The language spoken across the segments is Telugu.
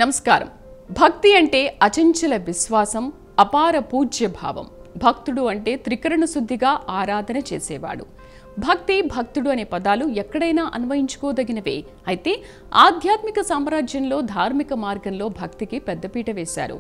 నమస్కారం. భక్తి అంటే అచంచల విశ్వాసం, అపార పూజ్య భావం. భక్తుడు అంటే త్రికరణ శుద్ధిగా ఆరాధన చేసేవాడు. భక్తి, భక్తుడు అనే పదాలు ఎక్కడైనా అన్వయించుకోదగినవే. అయితే ఆధ్యాత్మిక సామ్రాజ్యంలో ధార్మిక మార్గంలో భక్తికి పెద్దపీట వేశారు.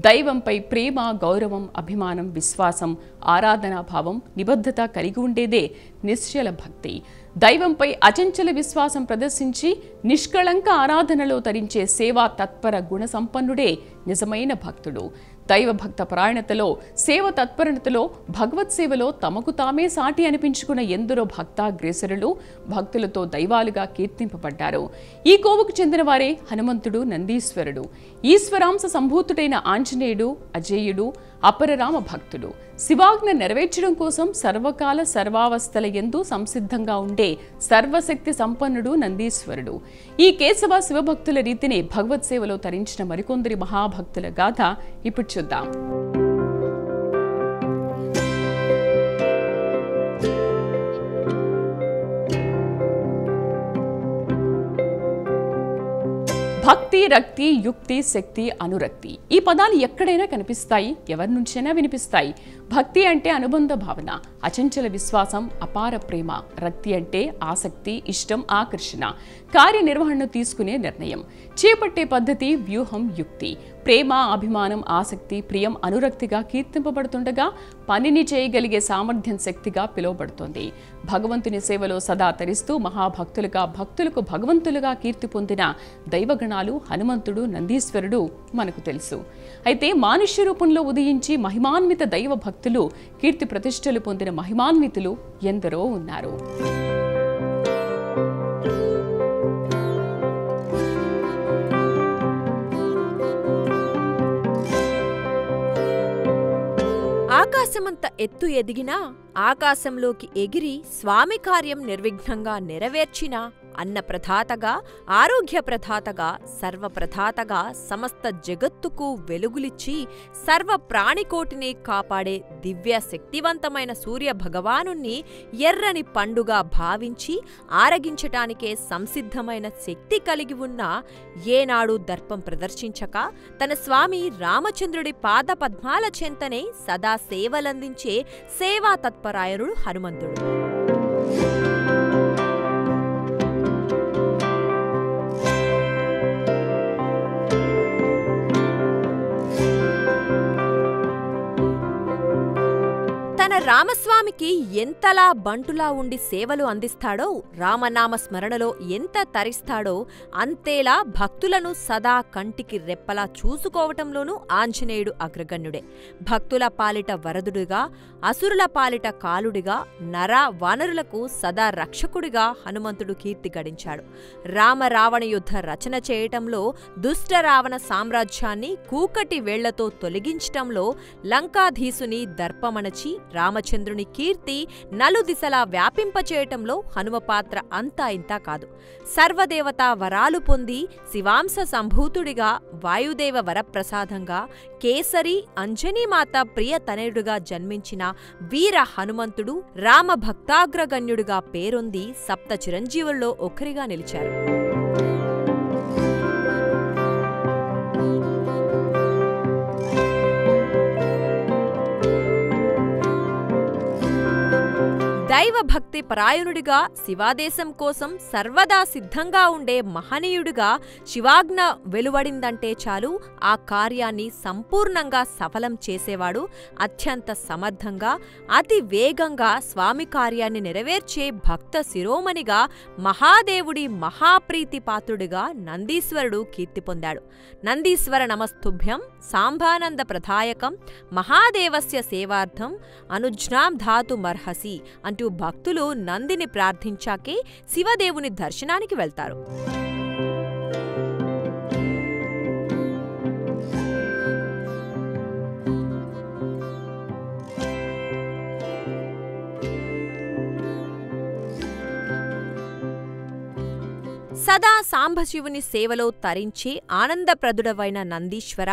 దైవంపై ప్రేమ, గౌరవం, అభిమానం, విశ్వాసం, ఆరాధనా భావం, నిబద్ధత కలిగి ఉండేదే నిశ్చల భక్తి. దైవంపై అచంచల విశ్వాసం ప్రదర్శించి నిష్కళంక ఆరాధనలో తరించే సేవా తత్పర గుణ సంపన్నుడే నిజమైన భక్తుడు. దైవభక్త పరాయణతలో, సేవ తత్పరతలో, భగవత్ సేవలో తమకు తామే సాటి అనిపించుకున్న ఎందరో భక్తాగ్రేసరులు భక్తులతో దైవాలుగా కీర్తింపబడ్డారు. ఈ కోవకు చెందిన వారే హనుమంతుడు, నందీశ్వరుడు. ఈశ్వరాంశ సంభూతుడైన ఆంజనేయుడు అజేయుడు, అపరరామ భక్తుడు. శివాజ్ఞ నెరవేర్చడం కోసం సర్వకాల సర్వావస్థల యందు సంసిద్ధంగా ఉండే సర్వశక్తి సంపన్నుడు నందీశ్వరుడు. ఈ కేశవ శివభక్తుల రీతిని భగవత్ సేవలో తరించిన మరికొందరి మహాభక్తుల గాథ ఇప్పుడు చూద్దాం. భక్తి, రక్తి, యుక్తి, శక్తి, అనురక్తి ఈ పదాలు ఎక్కడైనా కనిపిస్తాయి, ఎవరి నుంచైనా వినిపిస్తాయి. భక్తి అంటే అనుబంధ భావన, అచంచల విశ్వాసం, అపార ప్రేమ. రక్తి అంటే ఆసక్తి, ఇష్టం, ఆకర్షణ, కార్యనిర్వహణను తీసుకునే నిర్ణయం, చేపట్టే పద్ధతి, వ్యూహం, యుక్తి. ప్రేమ, అభిమానం, ఆసక్తి, ప్రియం అనురక్తిగా కీర్తింపబడుతుండగా పనిని చేయగలిగే సామర్థ్యం శక్తిగా పిలువబడుతోంది. భగవంతుని సేవలో సదా తరిస్తూ మహాభక్తులుగా, భక్తులకు భగవంతులుగా కీర్తి పొందిన దైవగణాలు హనుమంతుడు, నందీశ్వరుడు మనకు తెలుసు. అయితే మానుష్య రూపంలో ఉదయించి మహిమాన్విత దైవ భక్తులు, కీర్తి ప్రతిష్టలు పొందిన మహిమాన్వితులు ఎందరో ఉన్నారు. ఆకాశమంత ఎత్తు ఎదిగినా, ఆకాశంలోకి ఎగిరి స్వామి కార్యం నిర్విఘ్నంగా నెరవేర్చినా, అన్నప్రదాతగా, ఆరోగ్యప్రదాతగా, సర్వప్రదాతగా సమస్త జగత్తుకు వెలుగులిచ్చి సర్వ ప్రాణికోటిని కాపాడే దివ్య శక్తివంతమైన సూర్య భగవానుణ్ణి ఎర్రని పండుగా భావించి ఆరగించటానికే సంసిద్ధమైన శక్తి కలిగి ఉన్న, ఏనాడు దర్పం ప్రదర్శించక తన స్వామి రామచంద్రుడి పాద పద్మాల చెంతనే సదా సేవలందించే సేవా తత్పరాయణుడు హనుమంతుడు. తన రామస్వామికి ఎంతలా బంటులా ఉండి సేవలు అందిస్తాడో, రామనామ స్మరణలో ఎంత తరిస్తాడో, అంతేలా భక్తులను సదా కంటికి రెప్పలా చూసుకోవటంలోనూ ఆంజనేయుడు అగ్రగణ్యుడే. భక్తుల పాలిట వరదుడిగా, అసురుల పాలిట కాలుడిగా, నర వానరులకు సదా రక్షకుడిగా హనుమంతుడు కీర్తి గడించాడు. రామరావణ యుద్ధ రచన చేయటంలో, దుష్ట రావణ సామ్రాజ్యాన్ని కూకటి వేళ్లతో తొలగించటంలో, లంకాధీసుని దర్పమణచి రామచంద్రుని కీర్తి నలుదిశలా వ్యాపింపచేయటంలో హనుమ పాత్ర అంతా ఇంతా కాదు. సర్వదేవతా వరాలు పొంది శివాంశ సంభూతుడిగా, వాయుదేవ వరప్రసాదంగా, కేసరి అంజనీమాత ప్రియతనయుడుగా జన్మించిన వీర హనుమంతుడు రామభక్తాగ్రగణ్యుడిగా పేరొంది సప్త చిరంజీవుల్లో ఒకరిగా నిలిచారు. దైవభక్తి పరాయణుడిగా, శివాదేశం కోసం సర్వదా సిద్ధంగా ఉండే మహనీయుడిగా శివాజ్ఞ వెలువడిందంటే చాలు ఆ కార్యాన్ని సంపూర్ణంగా సఫలం చేసేవాడు. అత్యంత సమర్థంగా, అతి వేగంగా స్వామి కార్యాన్ని నెరవేర్చే భక్త శిరోమణిగా, మహాదేవుడి మహాప్రీతి పాత్రుడిగా నందీశ్వరుడు కీర్తి పొందాడు. నందీశ్వర నమస్తుభ్యం సాంబానంద ప్రదాయకం మహాదేవస్య సేవార్థం అనుజ్ఞాం ధాతుమర్హసి అంటూ భక్తులు నందిని ప్రార్థించాకే శివదేవుని దర్శనానికి వెళ్తారు. సదా సాంబశివుని సేవలో తరించి ఆనందప్రదుడవైన నందీశ్వర,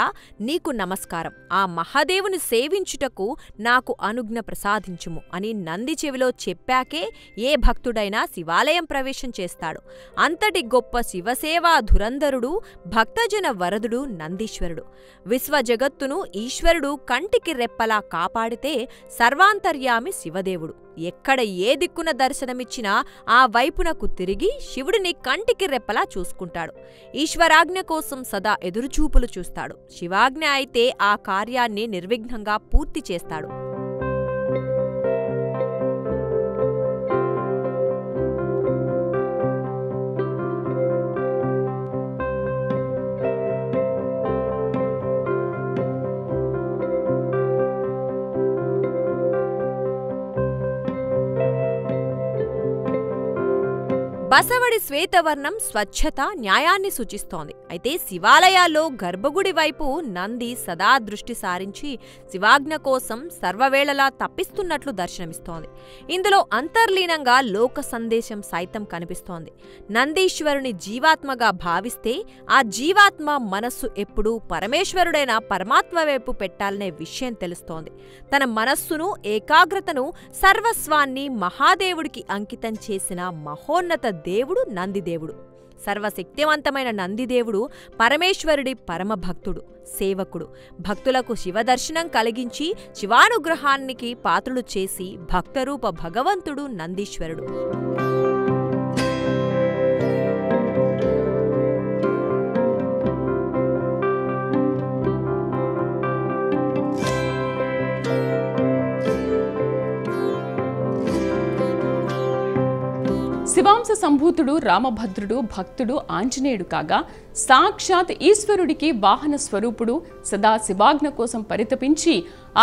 నీకు నమస్కారం. ఆ మహాదేవుని సేవించుటకు నాకు అనుజ్ఞ ప్రసాదించుము అని నంది చెవిలో చెప్పాకే ఏ భక్తుడైనా శివాలయం ప్రవేశం చేస్తాడు. అంతటి గొప్ప శివసేవా ధురంధరుడు, భక్తజన వరదుడు నందీశ్వరుడు. విశ్వజగత్తును ఈశ్వరుడు కంటికి రెప్పలా కాపాడితే సర్వాంతర్యామి శివదేవుడు. ఎక్కడ ఏ దిక్కున దర్శనమిచ్చినా ఆ వైపునకు తిరిగి శివుడిని కంటికి రెప్పలా చూసుకుంటాడు. ఈశ్వరాజ్ఞ కోసం సదా ఎదురుచూపులు చూస్తాడు. శివాజ్ఞ అయితే ఆ కార్యాన్ని నిర్విఘ్నంగా పూర్తి చేస్తాడు. బసవడి శ్వేతవర్ణం స్వచ్ఛత, న్యాయాన్ని సూచిస్తోంది. అయితే శివాలయాల్లో గర్భగుడి వైపు నంది సదా దృష్టి సారించి శివాజ్ఞ కోసం సర్వవేళలా తప్పిస్తున్నట్లు దర్శనమిస్తోంది. ఇందులో అంతర్లీనంగా లోక సందేశం సైతం కనిపిస్తోంది. నందీశ్వరుని జీవాత్మగా భావిస్తే ఆ జీవాత్మ మనస్సు ఎప్పుడూ పరమేశ్వరుడైన పరమాత్మ వైపు పెట్టాలనే విషయం తెలుస్తోంది. తన మనస్సును, ఏకాగ్రతను, సర్వస్వాన్ని మహాదేవుడికి అంకితం చేసిన మహోన్నత దేవుడు నందిదేవుడు. సర్వశక్తివంతమైన నందిదేవుడు పరమేశ్వరుడి పరమభక్తుడు, సేవకుడు. భక్తులకు శివదర్శనం కలిగించి శివానుగ్రహానికి పాత్రులు చేసి భక్తరూప భగవంతుడు నందీశ్వరుడు. శివాంశ సంభూతుడు రామభద్రుడు భక్తుడు ఆంజనేయుడు కాగా, సాక్షాత్ ఈశ్వరుడికి వాహన స్వరూపుడు, సదా శివాజ్ఞ కోసం పరితపించి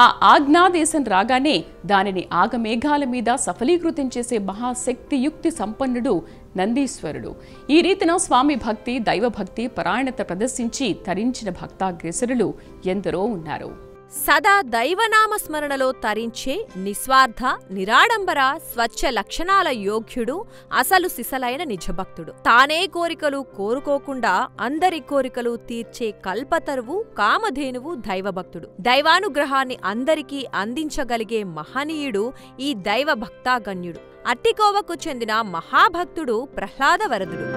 ఆ ఆజ్ఞాదేశం రాగానే దానిని ఆగమేఘాల మీద సఫలీకృతం చేసే మహాశక్తియుక్తి సంపన్నుడు నందీశ్వరుడు. ఈ రీతిన స్వామి భక్తి, దైవభక్తి పరాయణత ప్రదర్శించి తరించిన భక్తాగ్రేసరులు ఎందరో ఉన్నారు. సదా దైవనామ స్మరణలో తరించే నిస్వార్థ, నిరాడంబర, స్వచ్ఛ లక్షణాల యోగ్యుడు, అసలు సిసలైన నిజభక్తుడు. తానే కోరికలు కోరుకోకుండా అందరి కోరికలు తీర్చే కల్పతరువు, కామధేనువు దైవభక్తుడు. దైవానుగ్రహాన్ని అందరికీ అందించగలిగే మహనీయుడు ఈ దైవభక్తాగణ్యుడు. అట్టికోవకు చెందిన మహాభక్తుడు ప్రహ్లాదవరదుడు.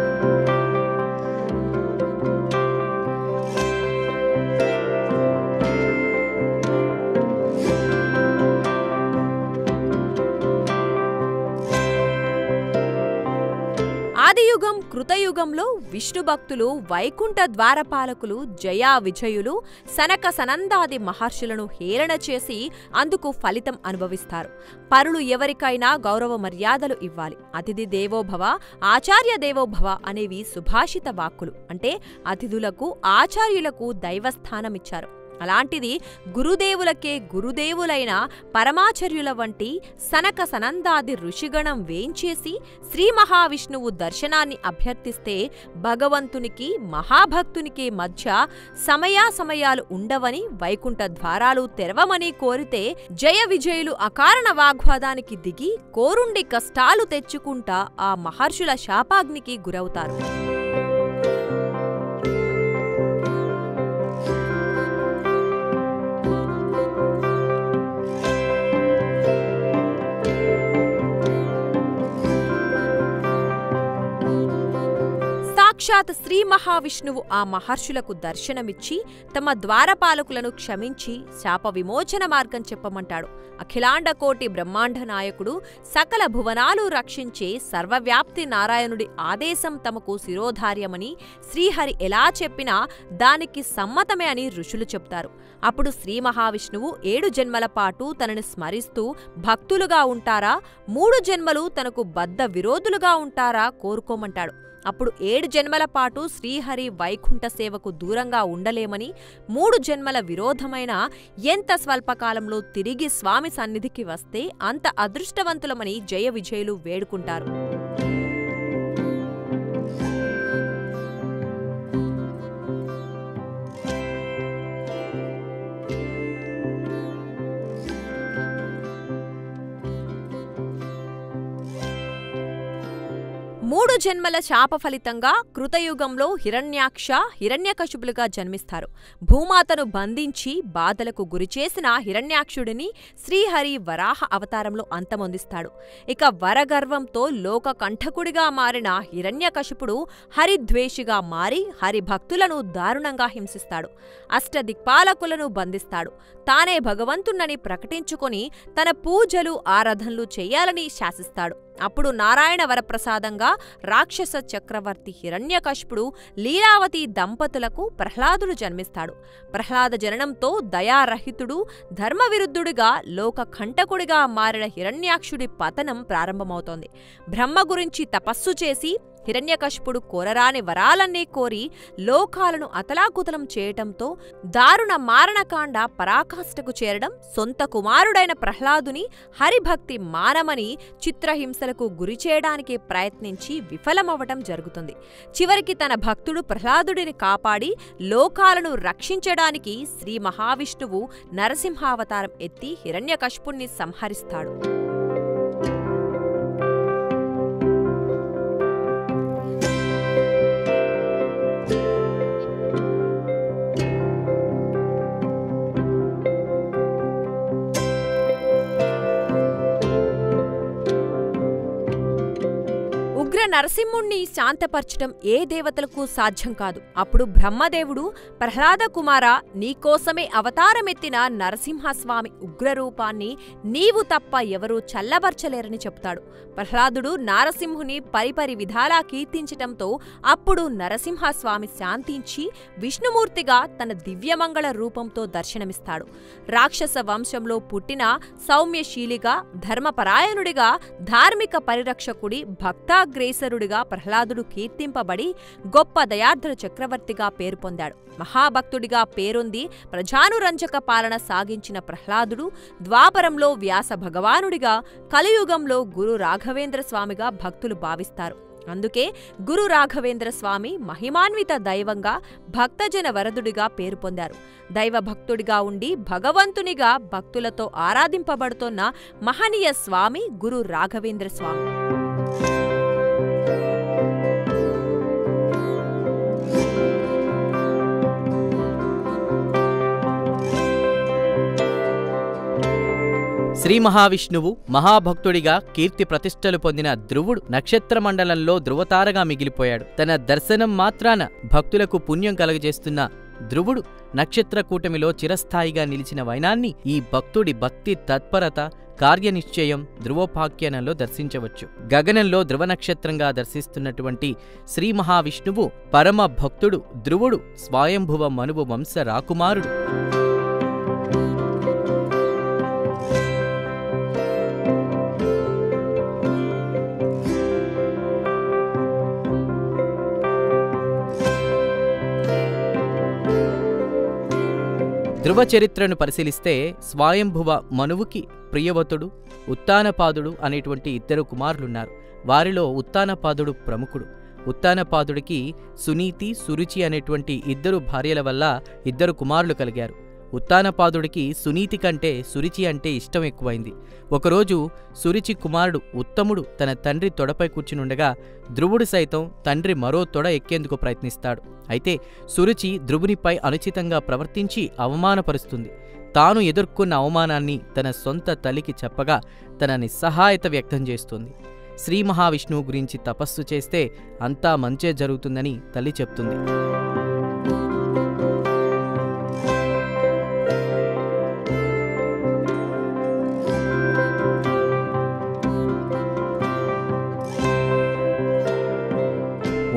ఆదియుగం, కృతయుగంలో విష్ణుభక్తులు, వైకుంఠ ద్వారపాలకులు, జయా విజయులు, సనక సనందాది మహర్షులను హేళన చేసి అందుకు ఫలితం అనుభవిస్తారు. పరులు ఎవరికైనా గౌరవ మర్యాదలు ఇవ్వాలి. అతిథి దేవోభవ, ఆచార్య దేవోభవ అనేవి సుభాషిత వాక్కులు. అంటే అతిథులకు, ఆచార్యులకు దైవస్థానమిచ్చారు. అలాంటిది గురుదేవులకే గురుదేవులైన పరమాచార్యుల వంటి సనక సనందాది ఋషిగణం వేంచేసి శ్రీ మహావిష్ణువు దర్శనాన్ని అభ్యర్థిస్తే భగవంతునికి, మహాభక్తునికి మధ్య సమయాలు ఉండవని, వైకుంఠ ద్వారాలు తెరవమని కోరితే జయ విజయులు అకారణ వాగ్వాదానికి దిగి కోరుండి కష్టాలు తెచ్చుకుంటా ఆ మహర్షుల శాపాగ్నికి గురవుతారు. సాక్షాత్ శ్రీ మహావిష్ణువు ఆ మహర్షులకు దర్శనమిచ్చి తమ ద్వారపాలకులను క్షమించి శాప విమోచన మార్గం చెప్పమంటాడు. అఖిలాండకోటి బ్రహ్మాండ నాయకుడు, సకల భువనాలు రక్షించే సర్వవ్యాప్తి నారాయణుడి ఆదేశం తమకు శిరోధార్యమని శ్రీహరి ఎలా చెప్పినా దానికి సమ్మతమే అని ఋషులు చెప్తారు. అప్పుడు శ్రీ మహావిష్ణువు 7 జన్మల పాటు తనని స్మరిస్తూ భక్తులుగా ఉంటారా, 3 జన్మలు తనకు బద్ధ విరోధులుగా ఉంటారా కోరుకోమంటాడు. అప్పుడు 7 జన్మల పాటు శ్రీహరి వైకుంఠ సేవకు దూరంగా ఉండలేమని, 3 జన్మల విరోధమైన ఎంత స్వల్పకాలంలో తిరిగి స్వామి సన్నిధికి వస్తే అంత అదృష్టవంతులమని జయ విజయులు వేడుకుంటారు. 3 జన్మల శాప ఫలితంగా కృతయుగంలో హిరణ్యాక్ష హిరణ్యకశిపులుగా జన్మిస్తారు. భూమాతను బంధించి బాధలకు గురిచేసిన హిరణ్యాక్షుడిని శ్రీహరి వరాహ అవతారంలో అంతమొందిస్తాడు. ఇక వరగర్వంతో లోక కంఠకుడిగా మారిన హిరణ్యకశిపుడు హరిద్వేషిగా మారి హరిభక్తులను దారుణంగా హింసిస్తాడు. అష్టదిక్పాలకులను బంధిస్తాడు. తానే భగవంతుణ్ణని ప్రకటించుకొని తన పూజలు ఆరాధనలు చెయ్యాలని శాసిస్తాడు. అప్పుడు నారాయణ వరప్రసాదంగా రాక్షస చక్రవర్తి హిరణ్యకశిపుడు లీలావతి దంపతులకు ప్రహ్లాదుడు జన్మిస్తాడు. ప్రహ్లాద జననంతో దయారహితుడు ధర్మవిరుద్ధుడిగా లోక కంటకుడిగా మారిన హిరణ్యాక్షుడి పతనం ప్రారంభమవుతోంది. బ్రహ్మ గురించి తపస్సు చేసి హిరణ్యకశిపుడు కోరరాని వరాలన్నీ కోరి లోకాలను అతలాకుతలం చేయటంతో దారుణ మారణకాండ పరాకాష్ఠకు చేరడం, సొంత కుమారుడైన ప్రహ్లాదుని హరిభక్తి మానమని చిత్రహింసలకు గురిచేయడానికి ప్రయత్నించి విఫలమవ్వటం జరుగుతుంది. చివరికి తన భక్తుడు ప్రహ్లాదుడిని కాపాడి లోకాలను రక్షించడానికి శ్రీ మహావిష్ణువు నరసింహావతారం ఎత్తి హిరణ్యకశిపుణ్ణి సంహరిస్తాడు. ఉగ్ర నరసింహుణ్ణి శాంతపరచటం ఏ దేవతలకు సాధ్యం కాదు. అప్పుడు బ్రహ్మదేవుడు ప్రహ్లాద కుమార, నీకోసమే అవతారమెత్తిన నరసింహస్వామి ఉగ్రరూపాన్ని నీవు తప్ప ఎవరూ చల్లబర్చలేరని చెప్తాడు. ప్రహ్లాదుడు నారసింహుని పరిపరి విధాలా కీర్తించటంతో అప్పుడు నరసింహస్వామి శాంతించి విష్ణుమూర్తిగా తన దివ్యమంగళ రూపంతో దర్శనమిస్తాడు. రాక్షస వంశంలో పుట్టిన సౌమ్యశీలిగా, ధర్మపరాయణుడిగా, ధార్మిక పరిరక్షకుడి, భక్తాగ్రేసరుడిగా ప్రహ్లాదుడు కీర్తింపబడి గొప్ప దయార్ద్ర చక్రవర్తిగా పేరు పొందాడు. మహాభక్తుడిగా పేరొంది ప్రజానురంజక పాలన సాగించిన ప్రహ్లాదుడు ద్వాపరంలో వ్యాస భగవానుడిగా, కలియుగంలో గురు రాఘవేంద్ర స్వామిగా భక్తులు భావిస్తారు. అందుకే గురు రాఘవేంద్ర స్వామి మహిమాన్విత దైవంగా, భక్తజన వరదుడిగా పేరు పొందారు. దైవభక్తుడిగా ఉండి భగవంతునిగా భక్తులతో ఆరాధింపబడుతోన్న మహనీయ స్వామి గురు రాఘవేంద్ర స్వామి. శ్రీ మహావిష్ణువు మహాభక్తుడిగా కీర్తి ప్రతిష్టలు పొందిన ధ్రువుడు నక్షత్రమండలంలో ధ్రువతారగా మిగిలిపోయాడు. తన దర్శనం మాత్రాన భక్తులకు పుణ్యం కలుగజేస్తున్న ధ్రువుడు నక్షత్రకూటమిలో చిరస్థాయిగా నిలిచిన వైనాన్ని ఈ భక్తుడి భక్తి తత్పరత, కార్యనిశ్చయం ధ్రువోపాఖ్యానంలో దర్శించవచ్చు. గగనంలో ధ్రువ నక్షత్రంగా దర్శిస్తున్నటువంటి శ్రీ మహావిష్ణువు పరమ భక్తుడు ధ్రువుడు స్వయంభువ మనువు వంశ రాకుమారుడు. ధ్రువ చరిత్రను పరిశీలిస్తే స్వయంభువ మనువుకి ప్రియవతుడు, ఉత్తానపాదుడు అనేటువంటి 2 కుమారులున్నారు. వారిలో ఉత్తానపాదుడు ప్రముఖుడు. ఉత్తానపాదుడికి సునీతి, సురుచి అనేటువంటి 2 భార్యల వల్ల 2 కుమారులు కలిగారు. ఉత్తానపాదుడికి సునీతి కంటే సురుచి అంటే ఇష్టం ఎక్కువైంది. ఒకరోజు సురుచి కుమారుడు ఉత్తముడు తన తండ్రి తొడపై కూర్చునుండగా ధ్రువుడు సైతం తండ్రి మరో తొడ ఎక్కేందుకు ప్రయత్నిస్తాడు. అయితే సురుచి ధ్రువునిపై అనుచితంగా ప్రవర్తించి అవమానపరుస్తుంది. తాను ఎదుర్కొన్న అవమానాన్ని తన సొంత తల్లికి చెప్పగా తన నిస్సహాయత వ్యక్తం చేస్తుంది. శ్రీ మహావిష్ణువు గురించి తపస్సు చేస్తే అంతా మంచే జరుగుతుందని తల్లి చెప్తుంది.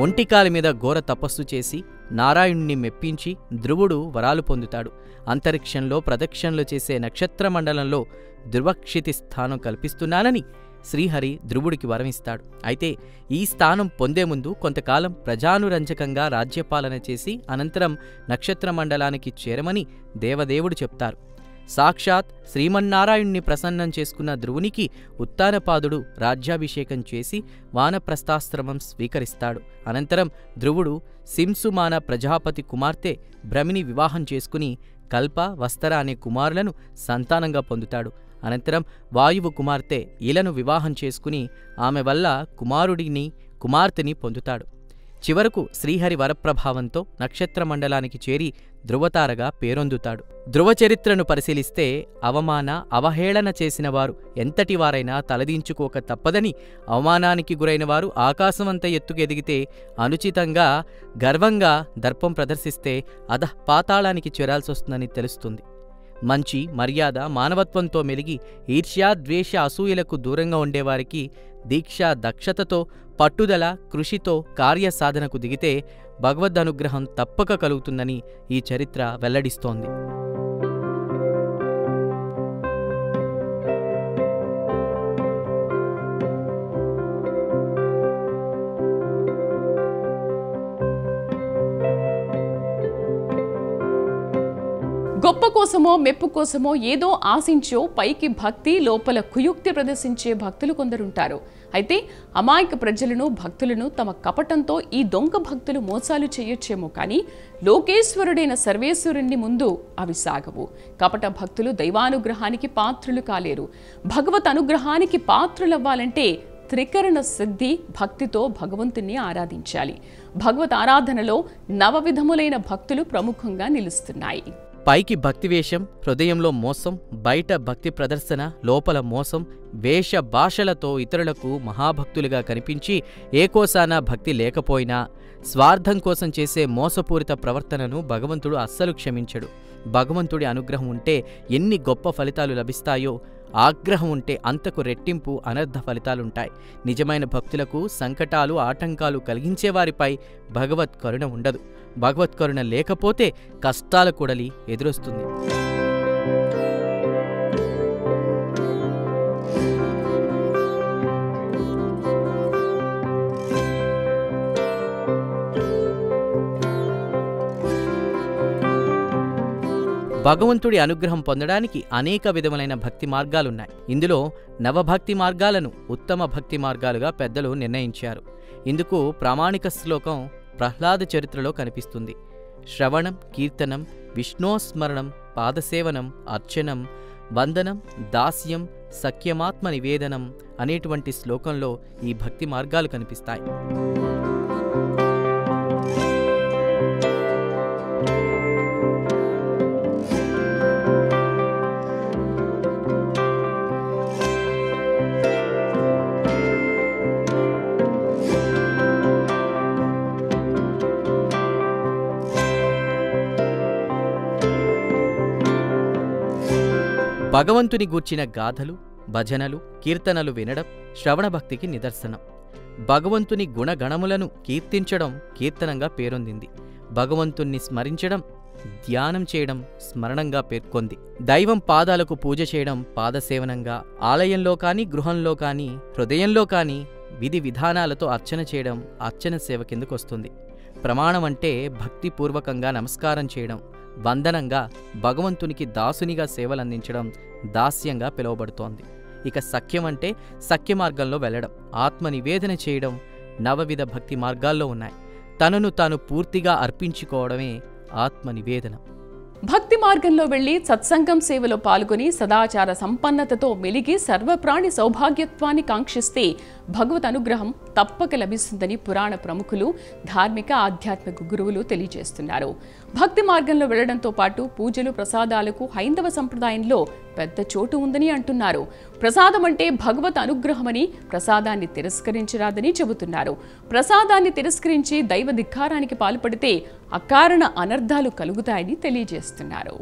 ఒంటికాలి మీద ఘోర తపస్సు చేసి నారాయణుణ్ణి మెప్పించి ధ్రువుడు వరాలు పొందుతాడు. అంతరిక్షంలో ప్రదక్షిణలు చేసే నక్షత్రమండలంలో ధ్రువక్షితి స్థానం కల్పిస్తున్నానని శ్రీహరి ధ్రువుడికి వరమిస్తాడు. అయితే ఈ స్థానం పొందే ముందు కొంతకాలం ప్రజానురంజకంగా రాజ్యపాలన చేసి అనంతరం నక్షత్రమండలానికి చేరమని దేవదేవుడు చెప్తారు. సాక్షాత్ శ్రీమన్నారాయణ్ణి ప్రసన్నం చేసుకున్న ధ్రువునికి ఉత్తానపాదుడు రాజ్యాభిషేకం చేసి వానప్రస్థాశ్రమం స్వీకరిస్తాడు. అనంతరం ధ్రువుడు సింసుమాన ప్రజాపతి కుమార్తె భ్రమిని వివాహం చేసుకుని కల్ప, వస్తర అనే కుమారులను సంతానంగా పొందుతాడు. అనంతరం వాయువు కుమార్తె ఇలను వివాహం చేసుకుని ఆమె వల్ల కుమారుడిని కుమార్తెని పొందుతాడు. చివరకు శ్రీహరి వరప్రభావంతో నక్షత్ర మండలానికి చేరి ధృవతారగా పేరొందుతాడు. ధృవ చరిత్రను పరిశీలిస్తే అవమాన అవహేళన చేసిన వారు ఎంతటి వారైనా తలదించుకోక తప్పదని, అవమానానికి గురైన వారు ఆకాశమంత ఎత్తుకు ఎదిగితే అనుచితంగా గర్వంగా దర్పం ప్రదర్శిస్తే పాతాళానికి చేరాల్సొస్తుందని తెలుస్తుంది. మంచి మర్యాద మానవత్వంతో మెలిగి ఈర్ష్యా ద్వేష అసూయలకు దూరంగా ఉండేవారికి దీక్ష దక్షతతో పట్టుదల కృషితో కార్యసాధనకు దిగితే భగవదనుగ్రహం తప్పక కలుగుతుందని ఈ చరిత్ర వెల్లడిస్తోంది. గొప్ప కోసమో మెప్పు కోసమో ఏదో ఆశించో పైకి భక్తి లోపల కుయుక్తి ప్రదర్శించే భక్తులు కొందరుంటారు. అయితే అమాయక ప్రజలను భక్తులను తమ కపటంతో ఈ దొంగ భక్తులు మోసాలు చేయొచ్చేమో కానీ లోకేశ్వరుడైన సర్వేశ్వరుని ముందు అవి సాగవు. కపట భక్తులు దైవానుగ్రహానికి పాత్రులు కాలేరు. భగవత్ అనుగ్రహానికి పాత్రులవ్వాలంటే త్రికరణ సిద్ధి భక్తితో భగవంతుణ్ణి ఆరాధించాలి. భగవత్ ఆరాధనలో నవవిధములైన భక్తులు ప్రముఖంగా నిలుస్తున్నాయి. పైకి భక్తివేషం, హృదయంలో మోసం, బయట భక్తి ప్రదర్శన, లోపల మోసం, వేష భాషలతో ఇతరులకు మహాభక్తులుగా కనిపించి ఏకోసాన భక్తి లేకపోయినా స్వార్థం కోసం చేసే మోసపూరిత ప్రవర్తనను భగవంతుడు అస్సలు క్షమించడు. భగవంతుడి అనుగ్రహం ఉంటే ఎన్ని గొప్ప ఫలితాలు లభిస్తాయో, ఆగ్రహం ఉంటే అంతకు రెట్టింపు అనర్థ ఫలితాలుంటాయి. నిజమైన భక్తులకు సంకటాలు ఆటంకాలు కలిగించేవారిపై భగవత్ కరుణ ఉండదు. భగవత్ కరుణ లేకపోతే కష్టాల కూడలి ఎదురొస్తుంది. భగవంతుడి అనుగ్రహం పొందడానికి అనేక విధములైన భక్తి మార్గాలున్నాయి. ఇందులో నవభక్తి మార్గాలను ఉత్తమ భక్తి మార్గాలుగా పెద్దలు నిర్ణయించారు. ఇందుకు ప్రామాణిక శ్లోకం ప్రహ్లాద చరిత్రలో కనిపిస్తుంది. శ్రవణం, కీర్తనం, విష్ణోస్మరణం, పాదసేవనం, అర్చనం, వందనం, దాస్యం, సఖ్యమాత్మ నివేదనం అనేటువంటి శ్లోకంలో ఈ భక్తి మార్గాలు కనిపిస్తాయి. భగవంతుని గూర్చిన గాథలు, భజనలు, కీర్తనలు వినడం శ్రవణభక్తికి నిదర్శనం. భగవంతుని గుణగణములను కీర్తించడం కీర్తనంగా పేరొందింది. భగవంతుణ్ణి స్మరించడం, ధ్యానం చేయడం స్మరణంగా పేర్కొంది. దైవం పాదాలకు పూజ చేయడం పాదసేవనంగా, ఆలయంలో కాని గృహంలో కాని హృదయంలో కాని విధి విధానాలతో అర్చన చేయడం అర్చన సేవ కిందకొస్తుంది. ప్రమాణం అంటే భక్తిపూర్వకంగా నమస్కారం చేయడం, వందనంగా భగవంతునికి దాసునిగా సేవలందించడం దాస్యంగా పిలువబడుతోంది. ఇక సఖ్యం అంటే సఖ్య మార్గంలో వెళ్లడం, ఆత్మనివేదన చేయడం నవవిధ భక్తి మార్గాల్లో ఉన్నాయి. తనను తాను పూర్తిగా అర్పించుకోవడమే ఆత్మనివేదన. భక్తి మార్గంలో వెళ్లి సత్సంగం సేవలో పాల్గొని సదాచార సంపన్నతతో మెలిగి సర్వప్రాణి సౌభాగ్యత్వాన్ని కాంక్షిస్తే భగవత్ అనుగ్రహం తప్పక లభిస్తుందని పురాణ ప్రముఖులు, ధార్మిక ఆధ్యాత్మిక గురువులు తెలియజేస్తున్నారు. భక్తి మార్గంలో వెళ్లడంతో పాటు పూజలు ప్రసాదాలకు హైందవ సంప్రదాయంలో పెద్ద చోటు ఉందని అంటున్నారు. ప్రసాదం అంటే భగవత్ అనుగ్రహమని, ప్రసాదాన్ని తిరస్కరించరాదని చెబుతున్నారు. ప్రసాదాన్ని తిరస్కరించి దైవ ధిక్కారానికి పాల్పడితే అకారణ అనర్థాలు కలుగుతాయని తెలియజేస్తున్నారు.